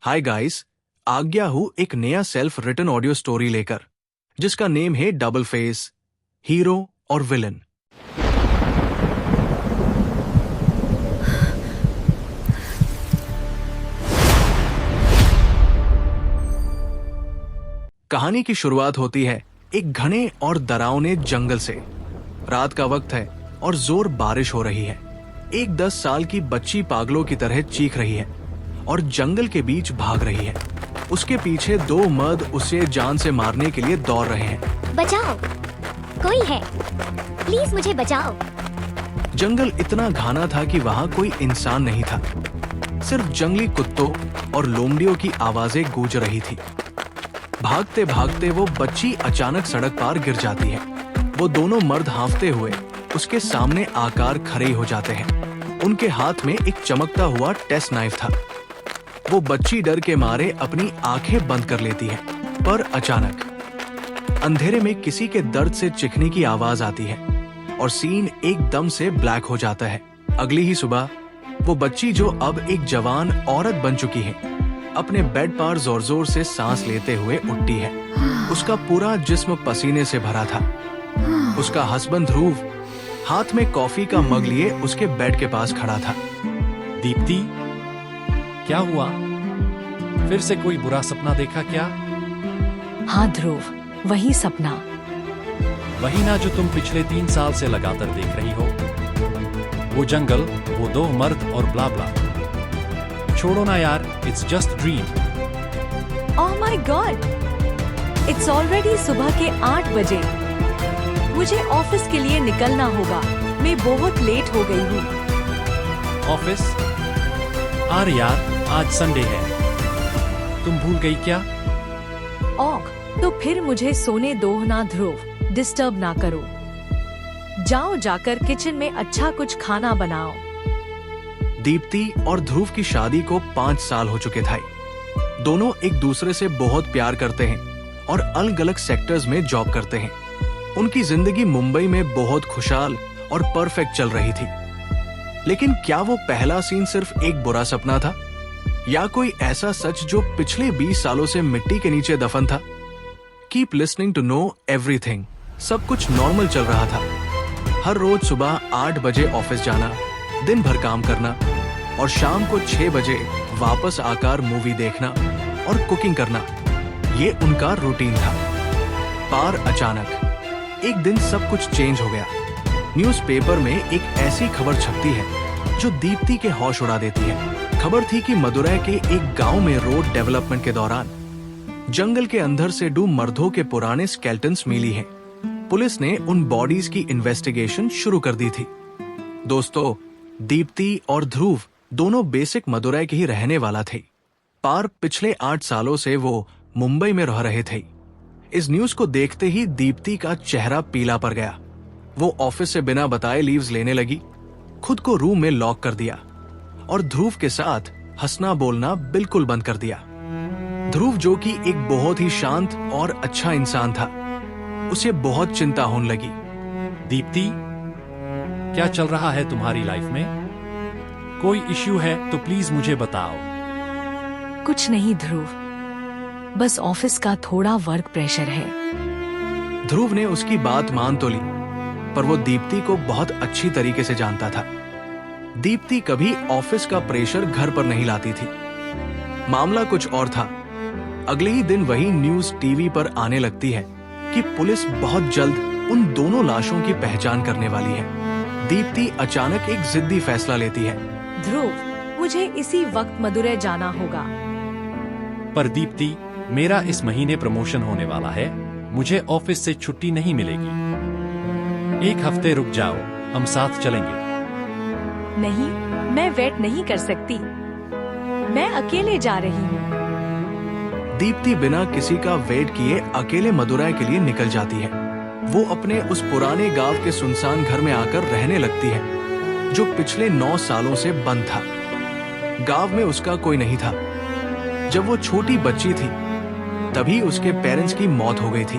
Hi guys, आ गया हूँ एक नया सेल्फ रिटन ऑडियो स्टोरी लेकर, जिसका नेम है डबल फेस, हीरो और विलन। कहानी की शुरुआत होती है एक घने और डरावने जंगल से। रात का वक्त है और जोर बारिश हो रही है। एक 10 साल की बच्ची पागलों की तरह चीख रही है और जंगल के बीच भाग रही है। उसके पीछे 2 मर्द उसे जान से मारने के लिए दौड़ रहे हैं। बचाओ, कोई है, प्लीज मुझे बचाओ। जंगल इतना घना था कि वहां कोई इंसान नहीं था। सिर्फ जंगली कुत्तों और लोमड़ियों की आवाजें गूंज रही थी। भागते भागते वो बच्ची अचानक सड़क पार गिर जाती है। वो दोनों मर्द हांफते हुए उसके सामने आकर खड़े हो जाते हैं। उनके हाथ में एक चमकता हुआ टेस्ट नाइफ था। वो बच्ची डर के मारे अपनी आंखें बंद कर लेती है, पर अचानक अंधेरे में किसी के दर्द से चीखने की आवाज आती है और सीन एकदम से ब्लैक हो जाता है। अगली ही सुबह वो बच्ची, जो अब एक जवान औरत बन चुकी है, अपने बेड पर जोर जोर से सांस लेते हुए उठती है। उसका पूरा जिस्म पसीने से भरा था। उसका हस्बैंड ध्रुव हाथ में कॉफी का मग लिए उसके बेड के पास खड़ा था। दीप्ति, क्या हुआ? फिर से कोई बुरा सपना देखा क्या? हाँ ध्रुव, वही सपना। वही ना जो तुम पिछले 3 साल से लगातार देख रही हो। वो जंगल, वो 2 मर्द और ब्ला ब्ला। छोड़ो ना यार, it's just dream. Oh my God, it's already सुबह के 8 बजे। मुझे ऑफिस के लिए निकलना होगा। मैं बहुत लेट हो गई हूँ। ऑफिस? अरे यार, आज संडे है। तुम भूल गई क्या? ओह, तो फिर मुझे सोने दो ना ध्रुव, डिस्टर्ब ना करो। जाओ, जाकर किचन में अच्छा कुछ खाना बनाओ। दीप्ति और ध्रुव की शादी को 5 साल हो चुके थे। दोनों एक दूसरे से बहुत प्यार करते हैं और अलग अलग सेक्टर्स में जॉब करते हैं। उनकी जिंदगी मुंबई में बहुत खुशहाल और परफेक्ट चल रही थी। लेकिन क्या वो पहला सीन सिर्फ एक बुरा सपना था, या कोई ऐसा सच जो पिछले 20 सालों से मिट्टी के नीचे दफन था? Keep listening to know everything. सब कुछ नॉर्मल चल रहा था। हर रोज सुबह 8 बजे ऑफिस जाना, दिन भर काम करना और शाम को 6 बजे वापस आकर मूवी देखना और कुकिंग करना, ये उनका रूटीन था। पर अचानक एक दिन सब कुछ चेंज हो गया। न्यूज़पेपर में एक ऐसी खबर छपती है जो दीप्ति के होश उड़ा देती है। खबर थी कि मदुरै के एक गांव में रोड डेवलपमेंट के दौरान जंगल के अंदर से डूब मर्दों के पुराने स्केलेटन्स मिली हैं। पुलिस ने उन बॉडीज की इन्वेस्टिगेशन शुरू कर दी थी। दोस्तों, दीप्ति और ध्रुव दोनों बेसिक मदुरै के ही रहने वाला थे, पर पिछले 8 सालों से वो मुंबई में रह रहे थे। इस न्यूज को देखते ही दीप्ति का चेहरा पीला पड़ गया। वो ऑफिस से बिना बताए लीव्स लेने लगी, खुद को रूम में लॉक कर दिया और ध्रुव के साथ हंसना बोलना बिल्कुल बंद कर दिया। ध्रुव, जो कि एक बहुत ही शांत और अच्छा इंसान था, उसे बहुत चिंता होने लगी। दीप्ति, क्या चल रहा है तुम्हारी लाइफ में? कोई इश्यू है तो प्लीज मुझे बताओ। कुछ नहीं ध्रुव, बस ऑफिस का थोड़ा वर्क प्रेशर है। ध्रुव ने उसकी बात मान तो ली, पर वो दीप्ति को बहुत अच्छी तरीके से जानता था। दीप्ति कभी ऑफिस का प्रेशर घर पर नहीं लाती थी। मामला कुछ और था। अगले ही दिन वही न्यूज टीवी पर आने लगती है कि पुलिस बहुत जल्द उन दोनों लाशों की पहचान करने वाली है। दीप्ति अचानक एक जिद्दी फैसला लेती है। ध्रुव, मुझे इसी वक्त मदुरै जाना होगा। पर दीप्ति, मेरा इस महीने प्रमोशन होने वाला है। मुझे ऑफिस से छुट्टी नहीं मिलेगी। 1 हफ्ते रुक जाओ, हम साथ चलेंगे। नहीं, मैं वेट नहीं कर सकती। मैं अकेले जा रही हूँ। दीप्ति बिना किसी का वेट किए अकेले मदुरै के लिए निकल जाती है। वो अपने उस पुराने गांव के सुनसान घर में आकर रहने लगती है, जो पिछले 9 सालों से बंद था। गांव में उसका कोई नहीं था। जब वो छोटी बच्ची थी, तभी उसके पेरेंट्स की मौत हो गई थी।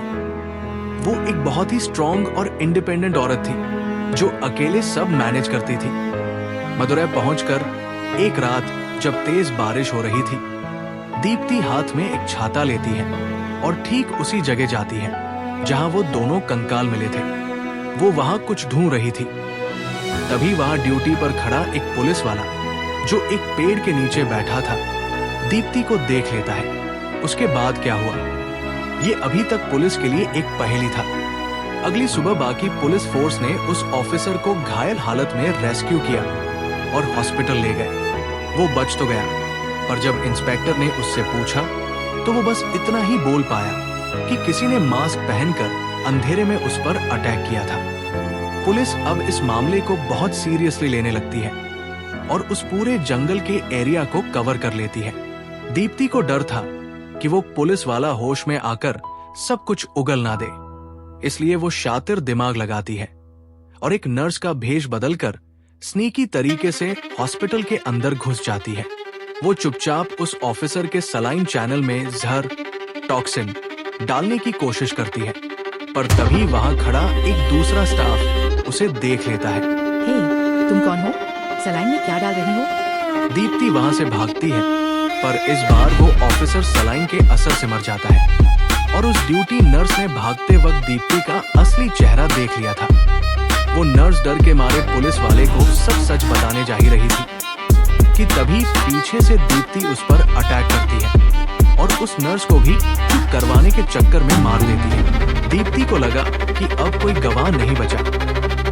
वो एक बहुत ही स्ट्रॉन्ग और इंडिपेंडेंट औरत थी, जो अकेले सब मैनेज करती थी। मदुरै पहुंचकर एक रात जब तेज बारिश हो रही थी, दीप्ति हाथ में एक छाता लेती है और ठीक उसी जगह जाती है जहां वो दोनों कंकाल मिले थे। वो वहां कुछ ढूंढ रही थी। तभी वहां ड्यूटी पर खड़ा एक पुलिस वाला जो एक पेड़ के नीचे बैठा था दीप्ति को देख लेता है। उसके बाद क्या हुआ, ये अभी तक पुलिस के लिए एक पहेली था। अगली सुबह बाकी पुलिस फोर्स ने उस ऑफिसर को घायल हालत में रेस्क्यू किया और हॉस्पिटल ले गए। वो बच तो गया, पर जब इंस्पेक्टर ने उससे पूछा तो वो बस इतना ही बोल पाया कि किसी ने मास्क पहनकर अंधेरे में उस पर अटैक किया था। पुलिस अब इस मामले को बहुत सीरियसली लेने लगती है और उस पूरे जंगल के एरिया को कवर कर लेती है। दीप्ति को डर था कि वो पुलिस वाला होश में आकर सब कुछ उगल ना दे, इसलिए वो शातिर दिमाग लगाती है और एक नर्स का भेष बदलकर स्नीकी तरीके से हॉस्पिटल के अंदर घुस जाती है। वो चुपचाप उस ऑफिसर के सलाइन चैनल में जहर टॉक्सिन डालने की कोशिश करती है, पर तभी वहां खड़ा एक दूसरा स्टाफ उसे देख लेता है। हे, तुम कौन हो? सलाइन में क्या डाल रही हो? दीप्ति वहां से भागती है, पर इस बार वो ऑफिसर सलाइन के असर से मर जाता है और उस ड्यूटी नर्स ने भागते वक्त दीप्ति का असली चेहरा देख लिया था। वो नर्स डर के मारे पुलिस वाले को सब सच बताने जा ही रही थी कि तभी पीछे से दीप्ति उस पर अटैक करती है और उस नर्स को भी चुप करवाने के चक्कर में मार देती है। दीप्ति को लगा कि अब कोई गवाह नहीं बचा,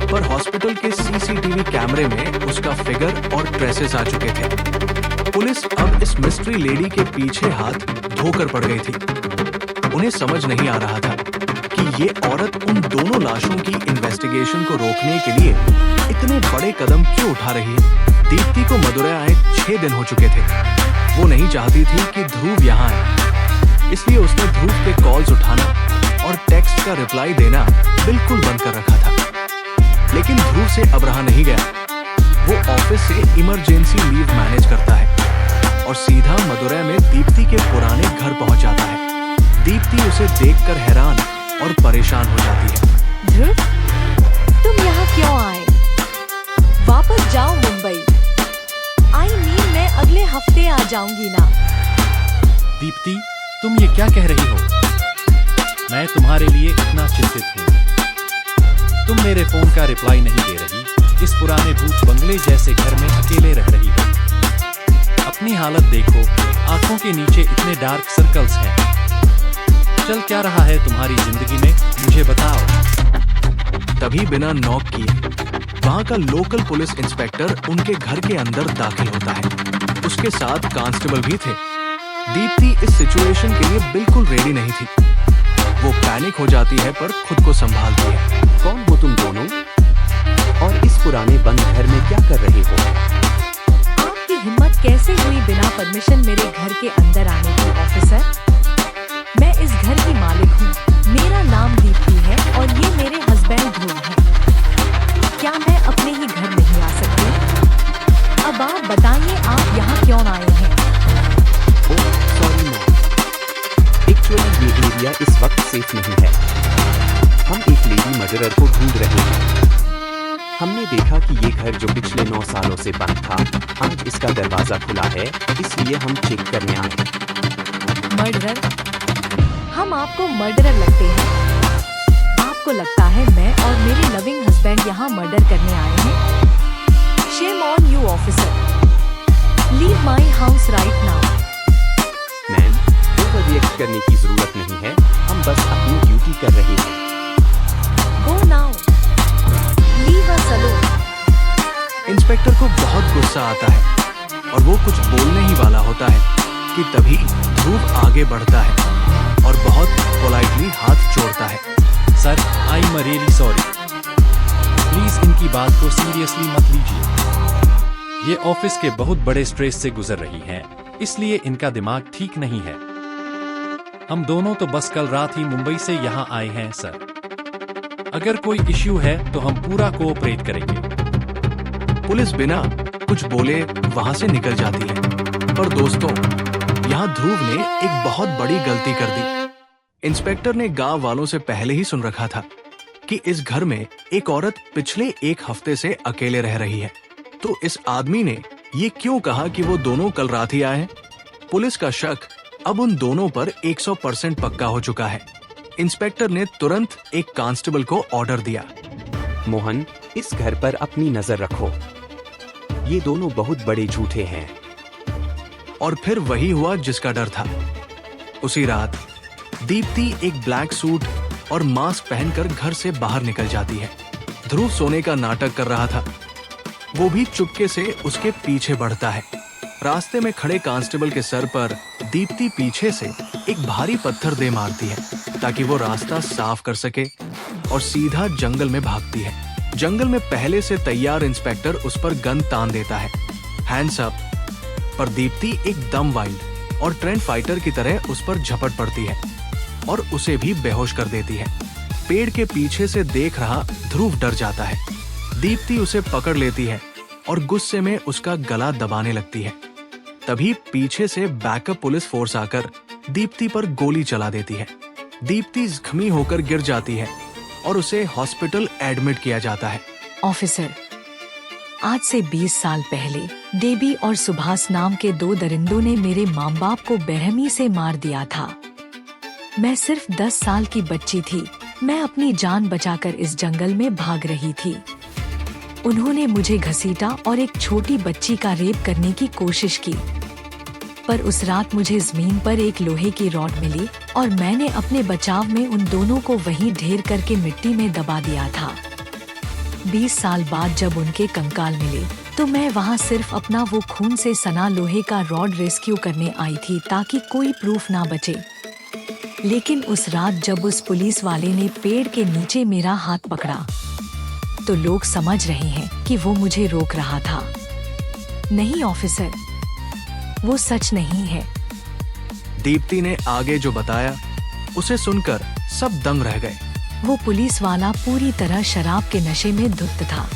पर हॉस्पिटल के सीसीटीवी कैमरे में उसका फिगर और ट्रेसेस आ चुके थे। पुलिस अब इस मिस्ट्री लेडी के पीछे हाथ धोकर पड़ गई थी। उन्हें समझ नहीं आ रहा था कि ये औरत उन दोनों लाशों की इन्वेस्टिगेशन को रोकने के लिए इतने बड़े कदम क्यों उठा रही है। दीप्ति को मदुरै आए 6 दिन हो चुके थे। वो नहीं चाहती थी कि ध्रुव यहाँ आए, इसलिए उसने ध्रुव के कॉल्स उठाना और टेक्स्ट का रिप्लाई देना बिल्कुल बंद कर रखा था। लेकिन ध्रुव से अब रहा नहीं गया। वो ऑफिस से इमरजेंसी लीव मैनेज करता है और सीधा मदुरै में दीप्ति के पुराने घर पहुंच जाता है। दीप्ति उसे देखकर हैरान और परेशान हो जाती है। ध्रुव, तुम यहाँ क्यों आए? वापस जाओ मुंबई। मैं अगले हफ्ते आ जाऊंगी ना। दीप्ति, तुम ये क्या कह रही हो? मैं तुम्हारे लिए इतना चिंतित हूँ। तुम मेरे फोन का रिप्लाई नहीं दे रही, इस पुराने भूत बंगले जैसे घर में अकेले रह रही हो। अपनी हालत देखो, आंखों के नीचे इतने डार्क सर्कल्स हैं। चल क्या रहा है तुम्हारी जिंदगी में, मुझे बताओ। तभी बिना नॉक किए वहां का लोकल पुलिस इंस्पेक्टर उनके घर के अंदर दाखिल होता है। उसके साथ कांस्टेबल भी थे। दीप्ति इस सिचुएशन के लिए बिल्कुल रेडी नहीं थी। वो पैनिक हो जाती है, पर खुद को संभालती है। कौन हो तुम दोनों और इस पुराने बंद घर में क्या कर रहे हो? आपकी हिम्मत कैसे हुई बिना परमिशन मेरे घर के अंदर आने की, ऑफिसर? मैं इस घर की मालिक हूँ। मेरा नाम दीप्ति है और ये मेरे हस्बैंड ध्रुव हैं। क्या मैं अपने ही घर नहीं आ सकती? अब आप बताइए, आप यहाँ क्यों आए हैं? ओह सॉरी मैम, एक्चुअली ये एरिया इस वक्त सेफ नहीं है। हम एक लेडी मर्डरर को ढूंढ रहे हैं। हमने देखा कि ये घर जो पिछले 9 सालों से बंद था, आज इसका दरवाजा खुला है, इसलिए हम चेक करने आए। मर्डरर? हम आपको मर्डरर लगते हैं? आपको लगता है मैं और मेरे लविंग हस्बैंड यहाँ मर्डर करने आए हैं? Shame on you officer. Leave my house right now. Ma'am, over react करने की जरूरत नहीं है, हम बस अपनी ड्यूटी कर रहे हैं। Go now, leave us alone. Inspector को बहुत गुस्सा आता है और वो कुछ बोलने ही वाला होता है कि तभी ध्रुव आगे बढ़ता है और बहुत पोलाइटली हाथ जोड़ता है। Sir, I am really sorry. Please इनकी बात को सीरियसली मत लीजिए। ये ऑफिस के बहुत बड़े स्ट्रेस से गुजर रही हैं, इसलिए इनका दिमाग ठीक नहीं है। हम दोनों तो बस कल रात ही मुंबई से यहाँ आए हैं सर। अगर कोई इश्यू है तो हम पूरा कोऑपरेट करेंगे। पुलिस बिना कुछ बोले वहां से निकल जाती है। पर दोस्तों, यहाँ ध्रुव ने एक बहुत बड़ी गलती कर दी। इंस्पेक्टर ने गांव वालों से पहले ही सुन रखा था कि इस घर में एक औरत पिछले 1 हफ्ते से अकेले रह रही है। तो इस आदमी ने ये क्यों कहा कि वो दोनों कल रात ही आए हैं? पुलिस का शक अब उन दोनों पर 100% पक्का हो चुका है। इंस्पेक्टर ने तुरंत एक कांस्टेबल को ऑर्डर दिया। मोहन, इस घर पर अपनी नजर रखो। ये दोनों बहुत बड़े झूठे हैं। और फिर वही हुआ जिसका डर था। उसी रात दीप्ति एक ब्लैक सूट और मास्क पहनकर घर से बाहर निकल जाती है। ध्रुव सोने का नाटक कर रहा था। वो भी चुपके से उसके पीछे बढ़ता है। रास्ते में खड़े कांस्टेबल के सर पर दीप्ति पीछे से एक भारी पत्थर दे मारती है ताकि वो रास्ता साफ कर सके और सीधा जंगल में भागती है। जंगल में पहले से तैयार इंस्पेक्टर उस पर गन तान देता है, हैंड्स अप। पर दीप्ति एकदम वाइल्ड और ट्रेंड फाइटर की तरह उस पर झपट पड़ती है और उसे भी बेहोश कर देती है। पेड़ के पीछे से देख रहा ध्रुव डर जाता है। दीप्ति उसे पकड़ लेती है और गुस्से में उसका गला दबाने लगती है। तभी पीछे से बैकअप पुलिस फोर्स आकर दीप्ति पर गोली चला देती है। दीप्ति जख्मी होकर गिर जाती है और उसे हॉस्पिटल एडमिट किया जाता है। ऑफिसर, आज से 20 साल पहले देवी और सुभाष नाम के 2 दरिंदों ने मेरे माँ बाप को बेरहमी से मार दिया था। मैं सिर्फ 10 साल की बच्ची थी। मैं अपनी जान बचाकर इस जंगल में भाग रही थी। उन्होंने मुझे घसीटा और एक छोटी बच्ची का रेप करने की कोशिश की। पर उस रात मुझे जमीन पर एक लोहे की रॉड मिली और मैंने अपने बचाव में उन दोनों को वहीं ढेर करके मिट्टी में दबा दिया था। 20 साल बाद जब उनके कंकाल मिले तो मैं वहां सिर्फ अपना वो खून से सना लोहे का रॉड रेस्क्यू करने आई थी ताकि कोई प्रूफ ना बचे। लेकिन उस रात जब उस पुलिस वाले ने पेड़ के नीचे मेरा हाथ पकड़ा तो लोग समझ रहे हैं कि वो मुझे रोक रहा था। नहीं ऑफिसर, वो सच नहीं है। दीप्ति ने आगे जो बताया उसे सुनकर सब दंग रह गए। वो पुलिस वाला पूरी तरह शराब के नशे में धुत था।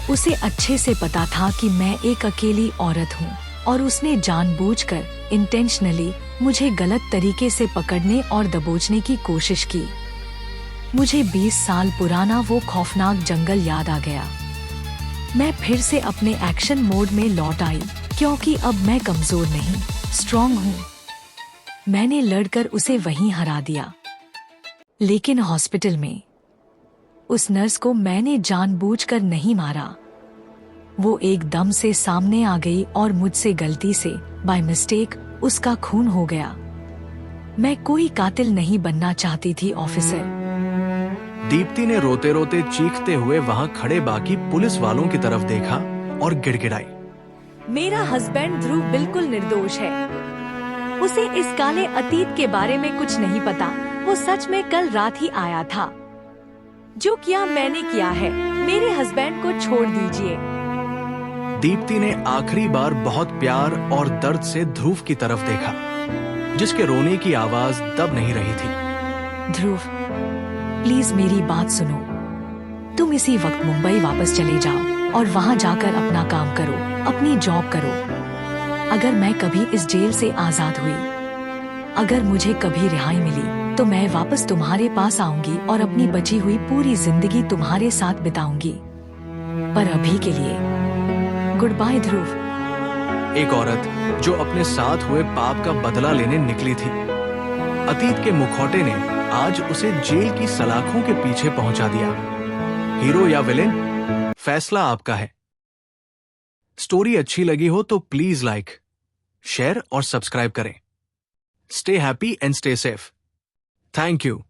उसे अच्छे से पता था कि मैं एक अकेली औरत हूँ और उसने जानबूझकर इंटेंशनली मुझे गलत तरीके से पकड़ने और दबोचने की कोशिश की। मुझे 20 साल पुराना वो खौफनाक जंगल याद आ गया। मैं फिर से अपने एक्शन मोड में लौट आई क्योंकि अब मैं कमजोर नहीं, स्ट्रॉन्ग हूँ। मैंने लड़कर उसे वहीं हरा दिया। लेकिन हॉस्पिटल में उस नर्स को मैंने जानबूझकर नहीं मारा। वो एकदम से सामने आ गई और मुझसे गलती से बाय मिस्टेक उसका खून हो गया। मैं कोई कातिल नहीं बनना चाहती थी ऑफिसर। दीप्ति ने रोते रोते चीखते हुए वहां खड़े बाकी पुलिस वालों की तरफ देखा और गिड़गिड़ाई। मेरा हस्बैंड ध्रुव बिल्कुल निर्दोष है। उसे इस काले अतीत के बारे में कुछ नहीं पता। वो सच में कल रात ही आया था। जो किया मैंने किया है। मेरे हस्बैंड को छोड़ दीजिए। दीप्ति ने आखिरी बार बहुत प्यार और दर्द से ध्रुव की तरफ देखा, जिसके रोने की आवाज दब नहीं रही थी। ध्रुव, प्लीज मेरी बात सुनो। तुम इसी वक्त मुंबई वापस चले जाओ और वहां जाकर अपना काम करो, अपनी जॉब करो। अगर मैं कभी इस जेल से आजाद हुई, अगर मुझे कभी रिहाई मिली, तो मैं वापस तुम्हारे पास आऊंगी और अपनी बची हुई पूरी जिंदगी तुम्हारे साथ बिताऊंगी। पर अभी के लिए गुड बाय ध्रुव। एक औरत जो अपने साथ हुए पाप का बदला लेने निकली थी। अतीत के मुखौटे ने आज उसे जेल की सलाखों के पीछे पहुंचा दिया। हीरो या विलेन, फैसला आपका है। स्टोरी अच्छी लगी हो तो प्लीज लाइक, शेयर और सब्सक्राइब करें। Stay happy and stay safe. Thank you.